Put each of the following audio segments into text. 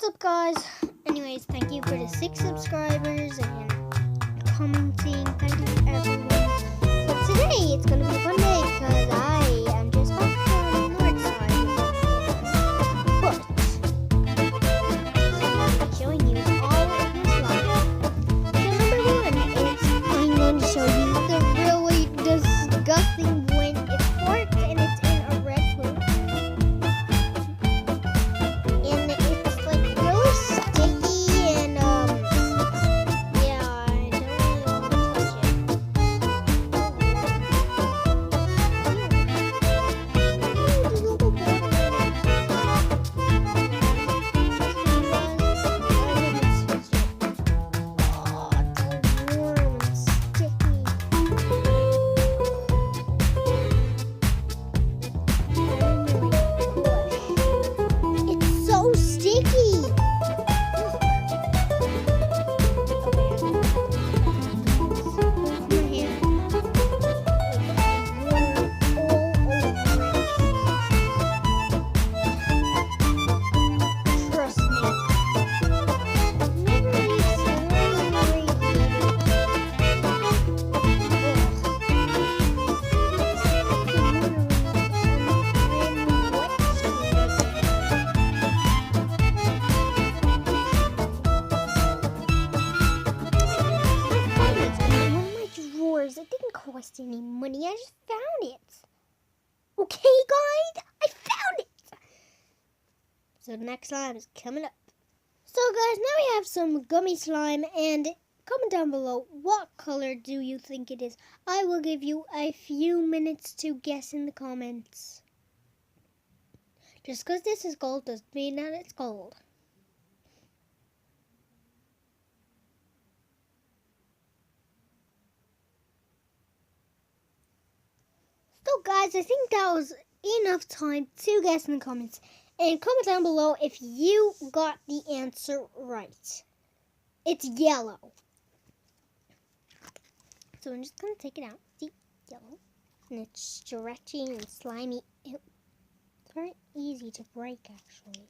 What's up, guys? Anyways, thank you for the 6 subscribers and commenting. Thank you everyone. But today it's gonna be a fun day because I am just back from the north side. But I'm not showing you all of this life. So number 1 is I'm going to show you the really disgusting when it farts and it's in a red pool. And it's like really sticky and yeah, I don't really want to touch it. Oh, it's warm and sticky. It's so sticky. Trust me. It didn't cost any money. I just found it. Okay, guys, I found it. So the next slime is coming up. So, guys, now we have some gummy slime, and comment down below what color do you think it is. I will give you a few minutes to guess in the comments. Just because this is gold doesn't mean that it's gold. So, guys, I think that was enough time to guess in the comments. And comment down below if you got the answer right. It's yellow. So I'm just going to take it out. See? Yellow. And it's stretchy and slimy. It's very easy to break, actually.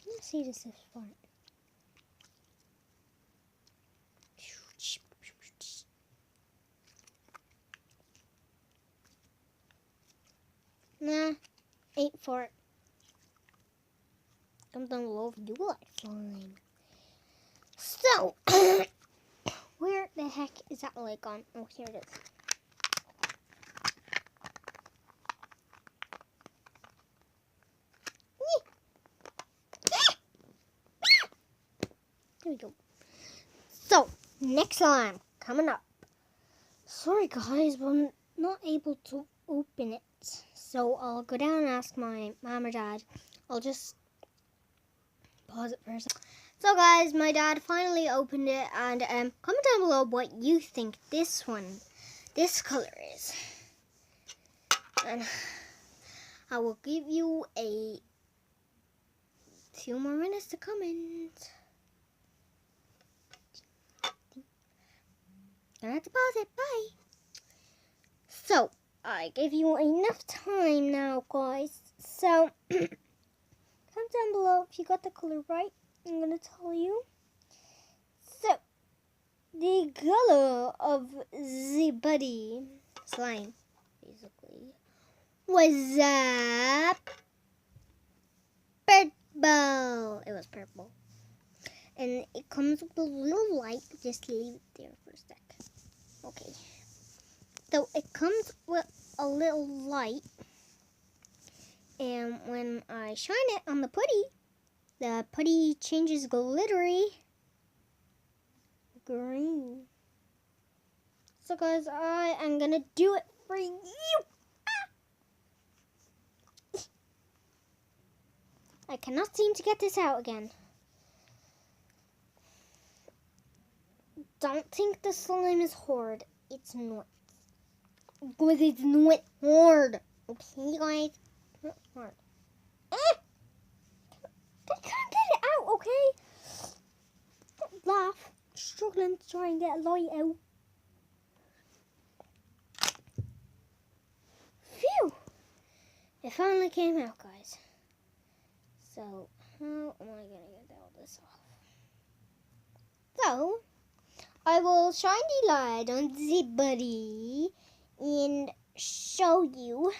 Let's see this is fun. Nah, ain't for it. Comment down below if you like slime. So, where the heck is that lake on? Oh, here it is. There we go. So, next slime coming up. Sorry, guys, but I'm not able to open it. So I'll go down and ask my mom or dad. I'll just pause it for a second. So, guys, my dad finally opened it, and comment down below what you think this color is. And I will give you a few more minutes to comment. Gonna have to pause it. Bye. So, I gave you enough time now, guys. So, comment down below if you got the color right. I'm going to tell you. So, the color of the buddy slime, basically, was purple. It was purple. And it comes with a little light. Just leave it there for a sec. Okay. So it comes with a little light, and when I shine it on the putty changes glittery green. So, guys, I am gonna do it for you. I cannot seem to get this out again. Don't think the slime is hard. It's not. Because it's not hard. Okay, guys? Not hard. I can't get it out, okay? Don't laugh. Struggling to try and get a light out. Phew. It finally came out, guys. So, how am I going to get all this off? So, I will shine the light on the body and show you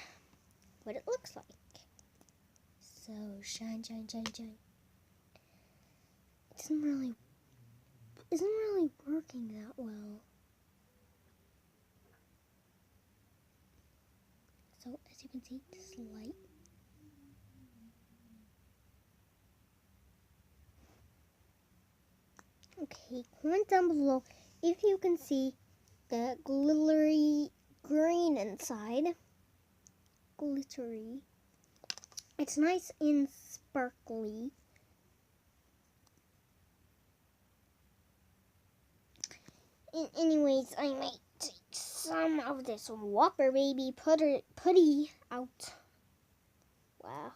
what it looks like. So, shine, shine, shine, shine. It isn't really working that well. So, as you can see, this light. Okay, comment down below if you can see the glittery green inside. Glittery. It's nice and sparkly. Anyways, I might take some of this Whopper Baby putty out. Wow.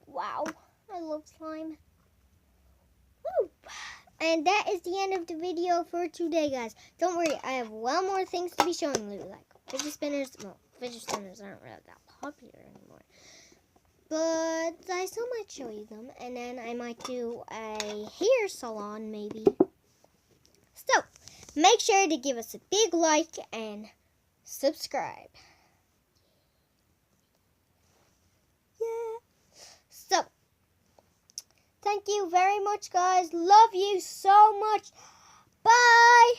Wow. I love slime. Woo. And that is the end of the video for today, guys. Don't worry, I have one more things to be showing you, like fidget spinners. Well, fidget spinners aren't really that popular anymore, but I still might show you them, and then I might do a hair salon maybe. So, make sure to give us a big like and subscribe. Yeah. So, thank you very much, guys. Love you so much. Bye.